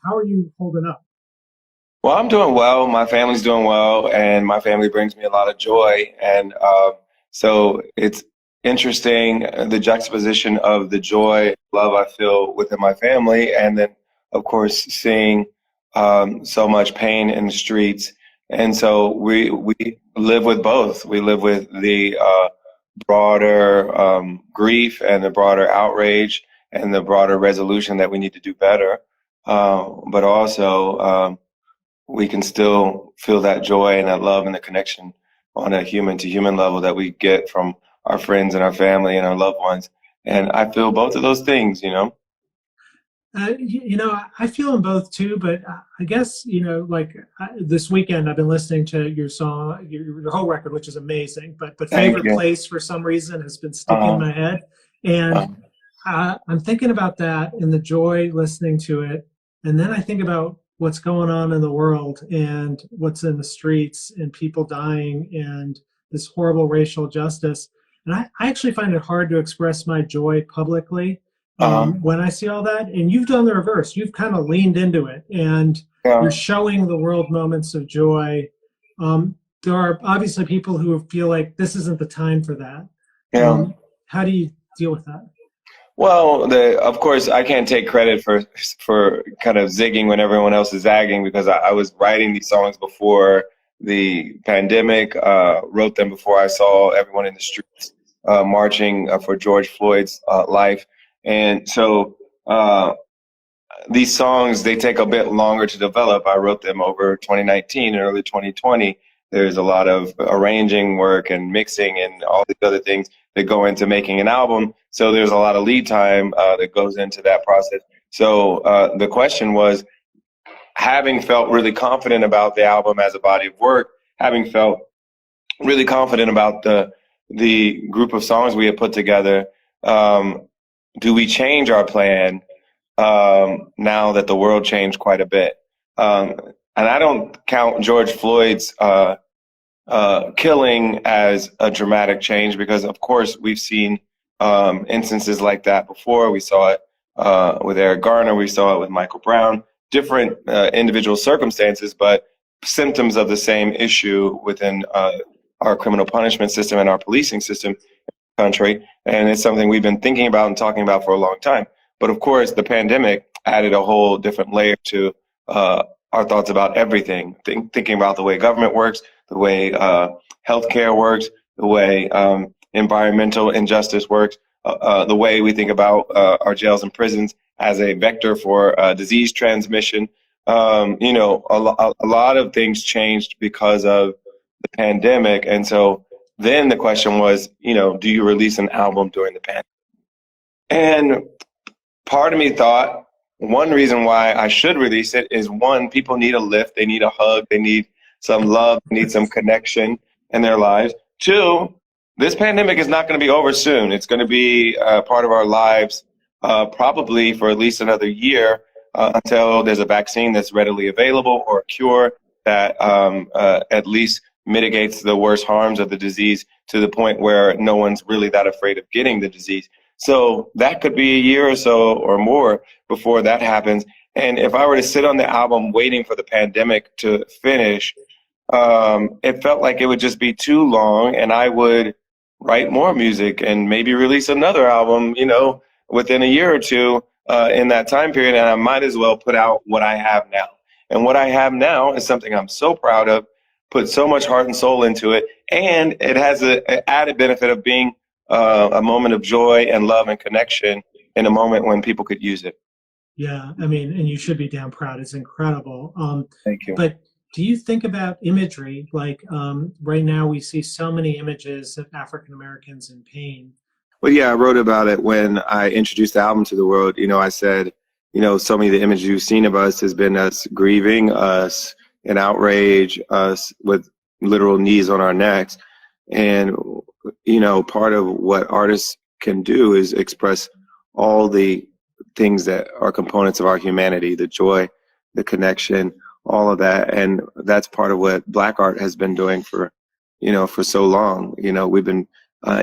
How are you holding up? Well, I'm doing well. My family's doing well, and my family brings me a lot of joy. And so it's interesting the juxtaposition of the joy, love I feel within my family, and then, of course, seeing so much pain in the streets. And so we live with both. We live with the broader grief and the broader outrage and the broader resolution that we need to do better, but also. We can still feel that joy and that love and the connection on a human to human level that we get from our friends and our family and our loved ones. And I feel both of those things. I feel them both too, but I guess, this weekend I've been listening to your song, your whole record, which is amazing, but Thank Favorite you. Place for some reason has been sticking in Uh-huh. my head. Uh, And I'm thinking about that and the joy listening to it. And then I think about what's going on in the world and what's in the streets and people dying and this horrible racial justice. And I actually find it hard to express my joy publicly uh-huh. when I see all that. And you've done the reverse. You've kind of leaned into it and you're Yeah. showing the world moments of joy. There are obviously people who feel like this isn't the time for that. Yeah. How do you deal with that? Well, of course, I can't take credit for kind of zigging when everyone else is zagging because I was writing these songs before the pandemic, wrote them before I saw everyone in the streets marching for George Floyd's life. And so these songs, they take a bit longer to develop. I wrote them over 2019 and early 2020. There's a lot of arranging work and mixing and all these other things that go into making an album. So there's a lot of lead time that goes into that process. So the question was, having felt really confident about the album as a body of work, having felt really confident about the group of songs we had put together, do we change our plan now that the world changed quite a bit? And I don't count George Floyd's killing as a dramatic change because, of course, we've seen instances like that before. We saw it with Eric Garner. We saw it with Michael Brown. Different individual circumstances, but symptoms of the same issue within our criminal punishment system and our policing system in the country. And it's something we've been thinking about and talking about for a long time. But of course, the pandemic added a whole different layer to our thoughts about everything, thinking about the way government works, the way healthcare works, the way environmental injustice works, the way we think about our jails and prisons as a vector for disease transmission. A lot of things changed because of the pandemic. And so then the question was, do you release an album during the pandemic? And part of me thought one reason why I should release it is, one, people need a lift, they need a hug, they need some love, they need some connection in their lives. Two, this pandemic is not going to be over soon. It's going to be part of our lives probably for at least another year until there's a vaccine that's readily available or a cure that at least mitigates the worst harms of the disease to the point where no one's really that afraid of getting the disease. So that could be a year or so or more before that happens. And if I were to sit on the album waiting for the pandemic to finish, it felt like it would just be too long, and I would write more music and maybe release another album, within a year or two in that time period. And I might as well put out what I have now. And what I have now is something I'm so proud of, put so much heart and soul into it, and it has an added benefit of being a moment of joy and love and connection in a moment when people could use it. Yeah, I mean, and you should be damn proud. It's incredible. Thank you. But do you think about imagery? Like right now, we see so many images of African Americans in pain. Well, yeah, I wrote about it when I introduced the album to the world. I said, so many of the images you've seen of us has been us grieving, us in outrage, us with literal knees on our necks. And, part of what artists can do is express all the things that are components of our humanity, the joy, the connection, all of that. And that's part of what Black art has been doing for so long. We've been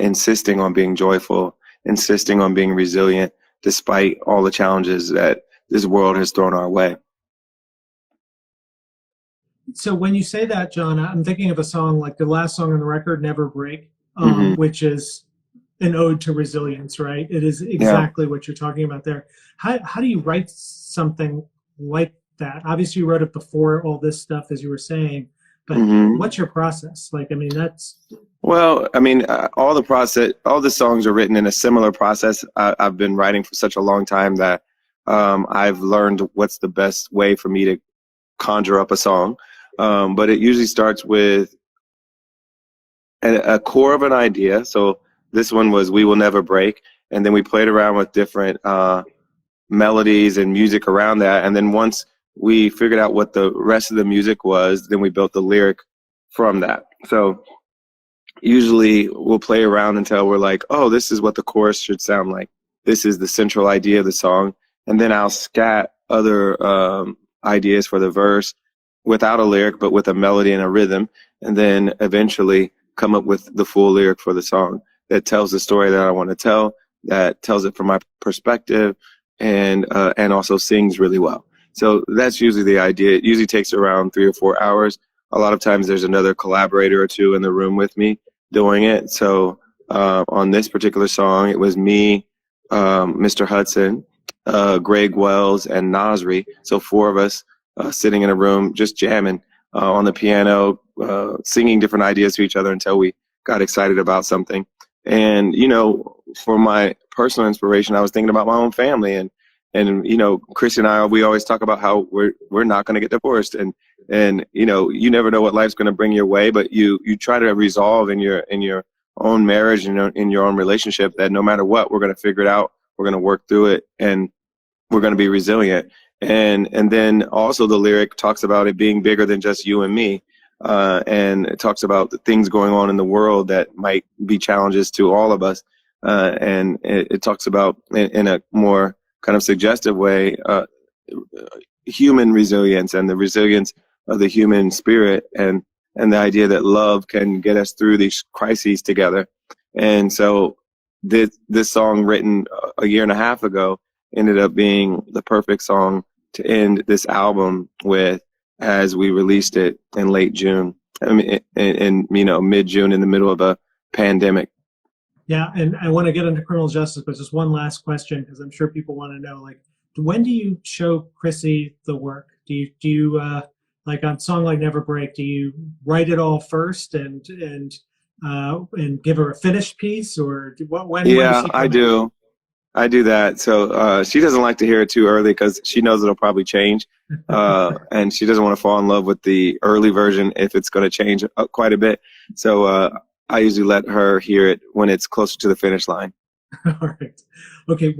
insisting on being joyful, insisting on being resilient, despite all the challenges that this world has thrown our way. So when you say that, John, I'm thinking of a song like the last song on the record, "Never Break," Hmm. which is an ode to resilience, right? It is Yeah. exactly what you're talking about there. How do you write something like that? Obviously, you wrote it before all this stuff, as you were saying, but Hmm. what's your process? Like, I mean, that's Well, I mean, all the songs are written in a similar process. I've been writing for such a long time that I've learned what's the best way for me to conjure up a song. But it usually starts with a core of an idea. So this one was "We Will Never Break," and then we played around with different melodies and music around that. And then once we figured out what the rest of the music was, then we built the lyric from that. So usually we'll play around until we're like, oh, this is what the chorus should sound like. This is the central idea of the song. And then I'll scat other ideas for the verse without a lyric, but with a melody and a rhythm. And then eventually come up with the full lyric for the song that tells the story that I want to tell, that tells it from my perspective, and also sings really well. So that's usually the idea. It usually takes around 3 or 4 hours. A lot of times there's another collaborator or two in the room with me doing it. So on this particular song, it was me, Mr. Hudson, Greg Wells, and Nasri. So four of us sitting in a room just jamming on the piano, singing different ideas to each other until we got excited about something. And for my personal inspiration, I was thinking about my own family, and Chris and I, we always talk about how we're not going to get divorced, and you never know what life's going to bring your way, but you try to resolve in your own marriage and in your own relationship that no matter what, we're going to figure it out, we're going to work through it, and we're going to be resilient. And then also the lyric talks about it being bigger than just you and me, and it talks about the things going on in the world that might be challenges to all of us, and it talks about in a more kind of suggestive way human resilience and the resilience of the human spirit, and the idea that love can get us through these crises together. And so this song, written a year and a half ago, ended up being the perfect song to end this album with, as we released it in late June. I mean, in mid-June, in the middle of a pandemic. yeah. And I want to get into criminal justice, but just one last question because I'm sure people want to know, like, when do you show Chrissy the work? Do you like on song like "Never Break"? Do you write it all first and give her a finished piece, or when does Yeah, she I come in? do. I do that. So she doesn't like to hear it too early because she knows it'll probably change. And she doesn't want to fall in love with the early version if it's going to change quite a bit. So I usually let her hear it when it's closer to the finish line. All right. Okay.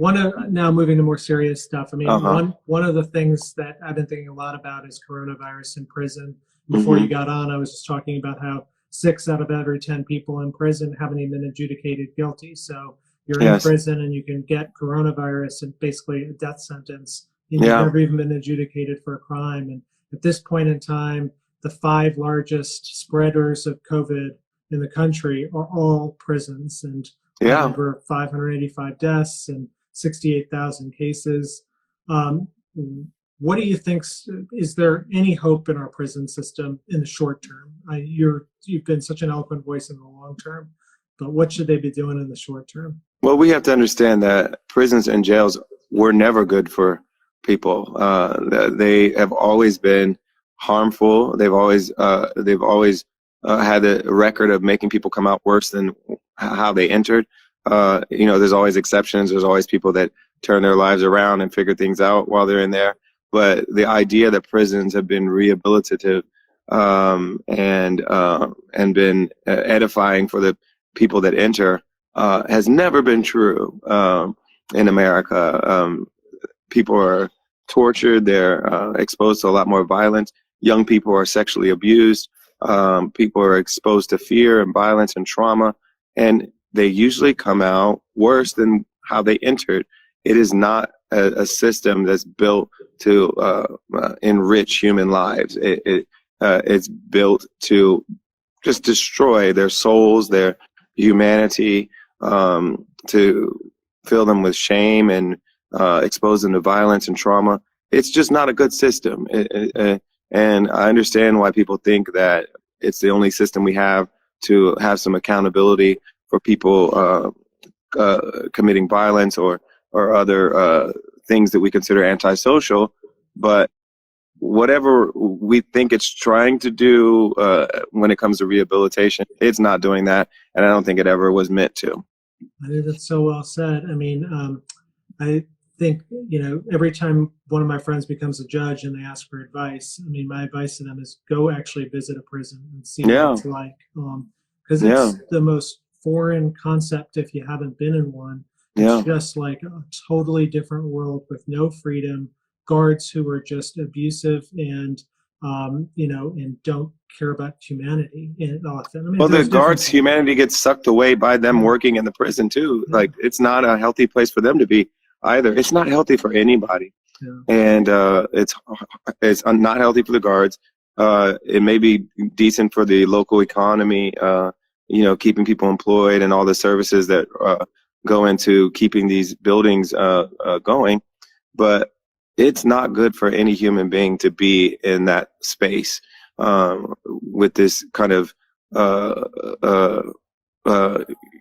Now moving to more serious stuff. I mean, Uh-huh. one of the things that I've been thinking a lot about is coronavirus in prison. Before you Hmm. got on, I was just talking about how 6 out of every 10 people in prison haven't even been adjudicated guilty. So you're in Yes. prison and you can get coronavirus and basically a death sentence, and you've Yeah. never even been adjudicated for a crime. And at this point in time, the five largest spreaders of COVID in the country are all prisons, and Yeah. over 585 deaths and 68,000 cases. Um, what do you think? Is there any hope in our prison system in the short term? You've been such an eloquent voice in the long term, but what should they be doing in the short term? Well, we have to understand that prisons and jails were never good for people. They have always been harmful. They've always had a record of making people come out worse than how they entered. There's always exceptions. There's always people that turn their lives around and figure things out while they're in there. But the idea that prisons have been rehabilitative and been edifying for the people that enter has never been true in America. People are tortured. They're exposed to a lot more violence. Young people are sexually abused. People are exposed to fear and violence and trauma, and they usually come out worse than how they entered. It is not a system that's built to enrich human lives. It's built to just destroy their souls, their humanity, to fill them with shame and expose them to violence and trauma. It's just not a good system. And I understand why people think that it's the only system we have to have some accountability for people committing violence or other things that we consider antisocial. But whatever we think it's trying to do when it comes to rehabilitation, it's not doing that, and I don't think it ever was meant to. I think that's so well said. I mean, I think, every time one of my friends becomes a judge and they ask for advice, I mean, my advice to them is go actually visit a prison and see Yeah. what it's like. Because it's the most foreign concept if you haven't been in one. It's just like a totally different world with no freedom, guards who are just abusive and, and don't care about humanity. And often, I mean, Well, the guards' humanity gets sucked away by them working in the prison too. Like, it's not a healthy place for them to be either. It's not healthy for anybody. And it's not healthy for the guards. It may be decent for the local economy, keeping people employed and all the services that go into keeping these buildings going. But it's not good for any human being to be in that space with this kind of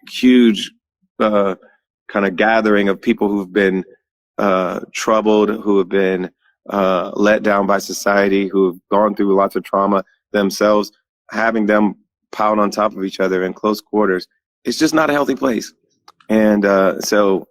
huge kind of gathering of people who've been troubled, who have been let down by society, who have gone through lots of trauma themselves, having them piled on top of each other in close quarters. It's just not a healthy place. And so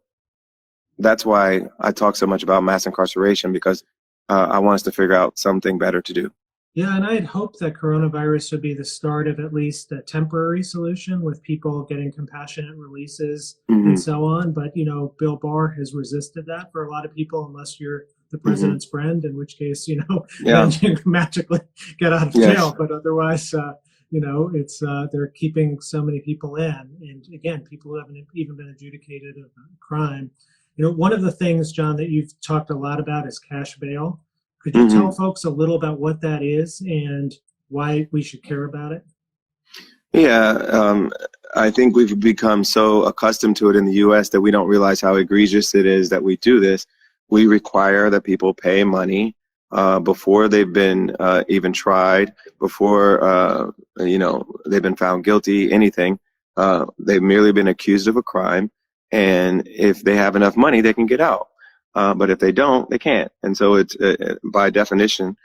that's why I talk so much about mass incarceration, because I want us to figure out something better to do. Yeah, and I had hoped that coronavirus would be the start of at least a temporary solution with people getting compassionate releases and so on. But, Bill Barr has resisted that for a lot of people, unless you're the president's friend, in which case, then you can magically get out of jail. But otherwise, it's they're keeping so many people in. And again, people who haven't even been adjudicated of a crime. One of the things, John, that you've talked a lot about is cash bail. Could you tell folks a little about what that is and why we should care about it? Yeah, I think we've become so accustomed to it in the U.S. that we don't realize how egregious it is that we do this. We require that people pay money before they've been even tried, before they've been found guilty, anything. They've merely been accused of a crime, and if they have enough money, they can get out. But if they don't, they can't. And so it's, by definition,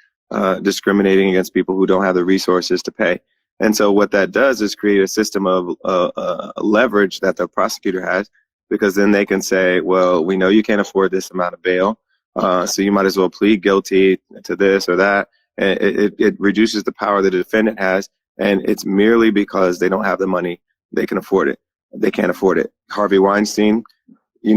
discriminating against people who don't have the resources to pay. And so what that does is create a system of leverage that the prosecutor has, because then they can say, well, we know you can't afford this amount of bail, so you might as well plead guilty to this or that. And it reduces the power that the defendant has, and it's merely because they don't have the money. They can afford it. They can't afford it. Harvey Weinstein, he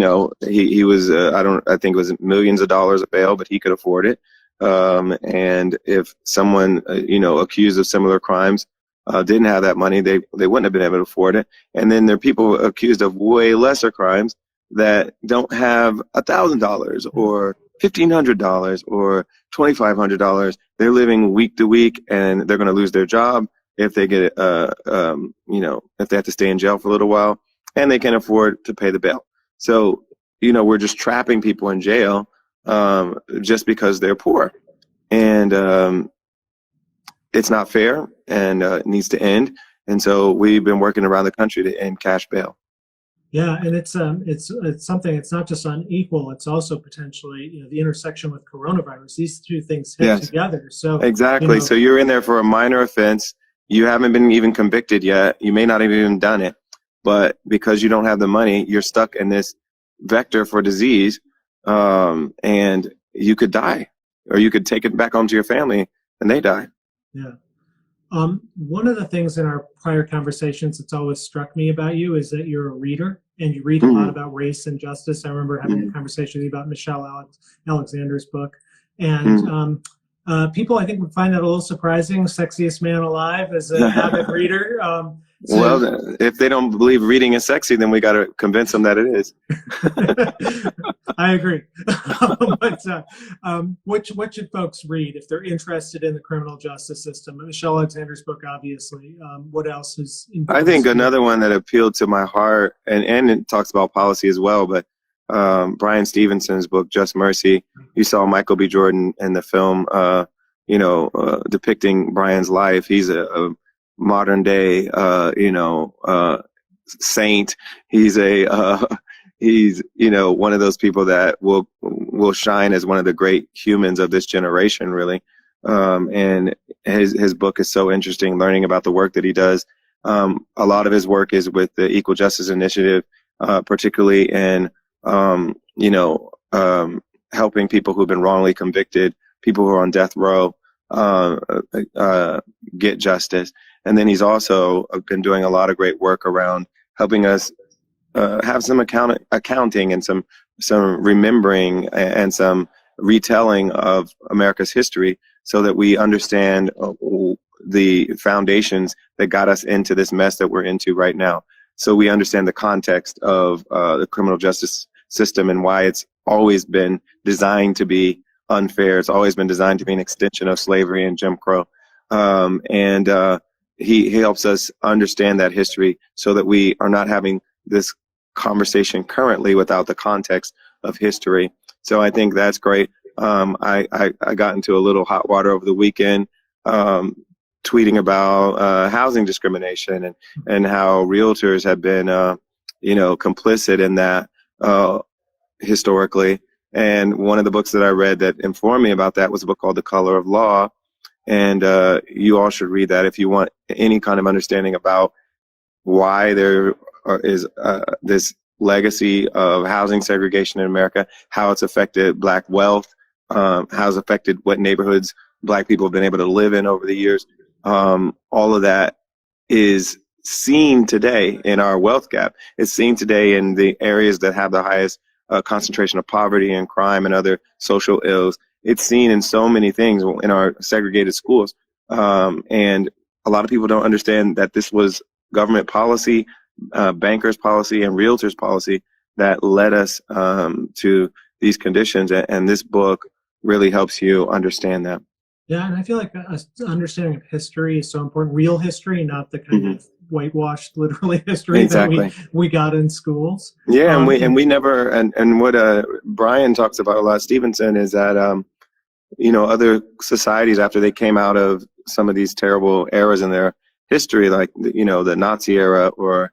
was, I think it was millions of dollars of bail, but he could afford it. And if someone, accused of similar crimes, didn't have that money, they wouldn't have been able to afford it. And then there are people accused of way lesser crimes that don't have $1,000 or $1,500 or $2,500. They're living week to week, and they're going to lose their job if they get, if they have to stay in jail for a little while, and they can't afford to pay the bail. So, we're just trapping people in jail just because they're poor. And it's not fair, and it needs to end. And so we've been working around the country to end cash bail. Yeah, and it's something, it's not just unequal, it's also potentially, the intersection with coronavirus. These two things hit together. So exactly. So you're in there for a minor offense. You haven't been even convicted yet. You may not have even done it. But because you don't have the money, you're stuck in this vector for disease, and you could die, or you could take it back home to your family and they die. Yeah. One of the things in our prior conversations that's always struck me about you is that you're a reader, and you read a lot about race and justice. I remember having a conversation with you about Michelle Alexander's book. And people, I think, would find that a little surprising. Sexiest man alive as an avid reader. Well, if they don't believe reading is sexy, then we got to convince them that it is. I agree. But what should folks read if they're interested in the criminal justice system? Michelle Alexander's book, obviously. What else is? I think another one that appealed to my heart, and it talks about policy as well, but Brian Stevenson's book, Just Mercy. You saw Michael B. Jordan in the film, depicting Brian's life. He's a modern day, saint. He's one of those people that will shine as one of the great humans of this generation, really. And his book is so interesting, learning about the work that he does. A lot of his work is with the Equal Justice Initiative, particularly in, helping people who've been wrongly convicted, people who are on death row, get justice. And then he's also been doing a lot of great work around helping us have some accounting and some remembering and some retelling of America's history, so that we understand the foundations that got us into this mess that we're into right now. So we understand the context of the criminal justice system and why it's always been designed to be unfair. It's always been designed to be an extension of slavery and Jim Crow. He helps us understand that history so that we are not having this conversation currently without the context of history. So I think that's great. I got into a little hot water over the weekend, tweeting about housing discrimination and how realtors have been, complicit in that historically. And one of the books that I read that informed me about that was a book called The Color of Law. And you all should read that if you want any kind of understanding about why there is this legacy of housing segregation in America, how it's affected Black wealth, how it's affected what neighborhoods Black people have been able to live in over the years. All of that is seen today in our wealth gap. It's seen today in the areas that have the highest concentration of poverty and crime and other social ills. It's seen in so many things in our segregated schools. And a lot of people don't understand that this was government policy, bankers' policy, and realtors' policy that led us to these conditions. And this book really helps you understand that. Yeah, and I feel like understanding of history is so important. Real history, not the kind of whitewashed, literally history that we got in schools. Yeah, and we never and what Brian talks about a lot, Stevenson, is that other societies, after they came out of some of these terrible eras in their history, like the Nazi era or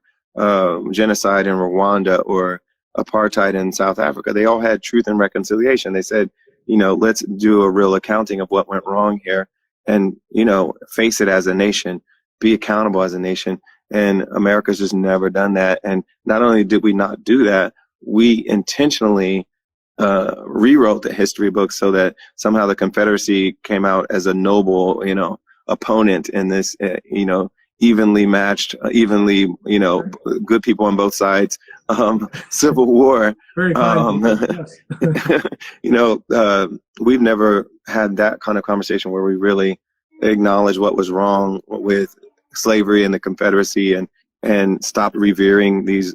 genocide in Rwanda or apartheid in South Africa, they all had truth and reconciliation. They said, let's do a real accounting of what went wrong here and, face it as a nation, be accountable as a nation. And America's just never done that. And not only did we not do that, we intentionally rewrote the history books so that somehow the Confederacy came out as a noble, opponent in this, evenly matched, good people on both sides, civil war. Very kind. Yes. We've never had that kind of conversation where we really acknowledge what was wrong with slavery and the Confederacy and stopped revering these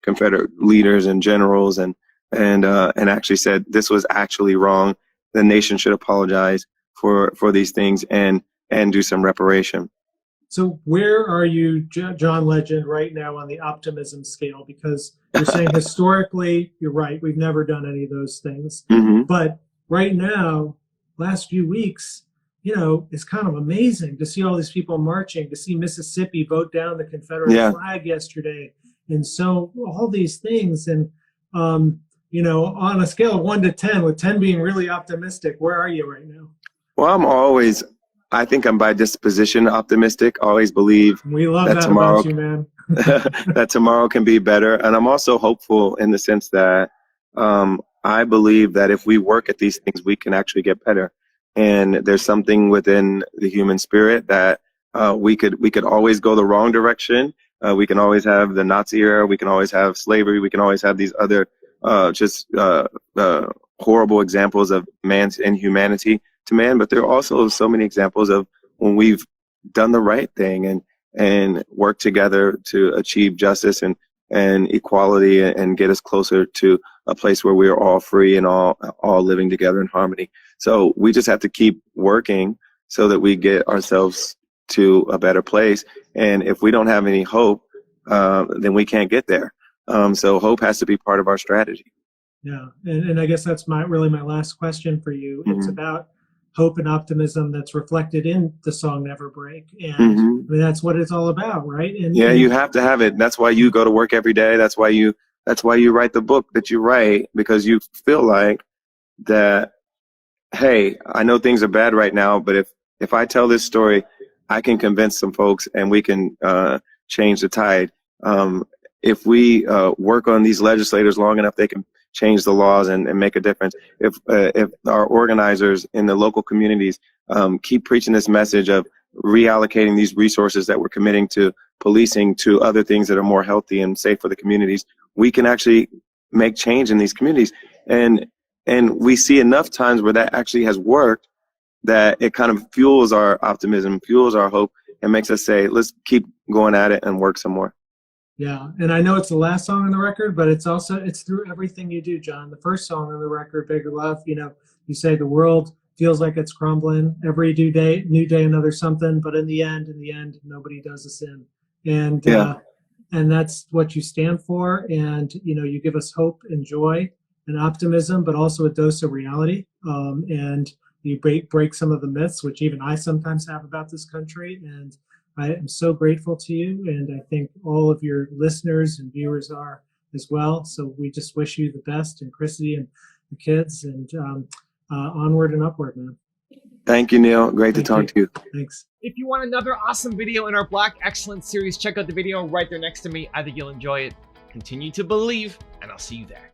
Confederate leaders and generals and actually said this was actually wrong. The nation should apologize for these things and do some reparation. So where are you, John Legend, right now on the optimism scale? Because you're saying historically, you're right, we've never done any of those things. Mm-hmm. But right now, last few weeks, it's kind of amazing to see all these people marching, to see Mississippi vote down the Confederate flag yesterday. And so all these things. And, on a scale of 1 to 10, with 10 being really optimistic, where are you right now? Well, I think I'm by disposition optimistic. I always believe we love that tomorrow, about you, man. that tomorrow can be better. And I'm also hopeful in the sense that I believe that if we work at these things, we can actually get better. And there's something within the human spirit that we could always go the wrong direction. We can always have the Nazi era. We can always have slavery. We can always have these other horrible examples of man's inhumanity to man. But there are also so many examples of when we've done the right thing and worked together to achieve justice and equality and get us closer to a place where we are all free and all living together in harmony. So we just have to keep working so that we get ourselves to a better place. And if we don't have any hope, then we can't get there. So hope has to be part of our strategy. Yeah, and I guess that's really my last question for you. Mm-hmm. It's about hope and optimism that's reflected in the song Never Break. And Mhm. I mean, that's what it's all about, right? And Yeah, you have to have it. That's why you go to work every day. That's why you write the book that you write, because you feel like that, hey, I know things are bad right now, but if I tell this story, I can convince some folks and we can change the tide. If we work on these legislators long enough, they can change the laws and make a difference. If our organizers in the local communities keep preaching this message of reallocating these resources that we're committing to policing to other things that are more healthy and safe for the communities, we can actually make change in these communities. And we see enough times where that actually has worked, that it kind of fuels our optimism, fuels our hope, and makes us say, let's keep going at it and work some more. Yeah, and I know it's the last song on the record, but it's through everything you do, John. The first song on the record, Bigger Love, you know, you say the world feels like it's crumbling. Every new day, another something. But in the end, nobody does us in. And Yeah. And that's what you stand for. And you know, you give us hope and joy and optimism, but also a dose of reality. And you break some of the myths, which even I sometimes have about this country. And I am so grateful to you, and I think all of your listeners and viewers are as well. So we just wish you the best, and Chrissy and the kids, and onward and upward, man. Thank you, Neil. Great to talk to you. Thanks. If you want another awesome video in our Black Excellence series, check out the video right there next to me. I think you'll enjoy it. Continue to believe, and I'll see you there.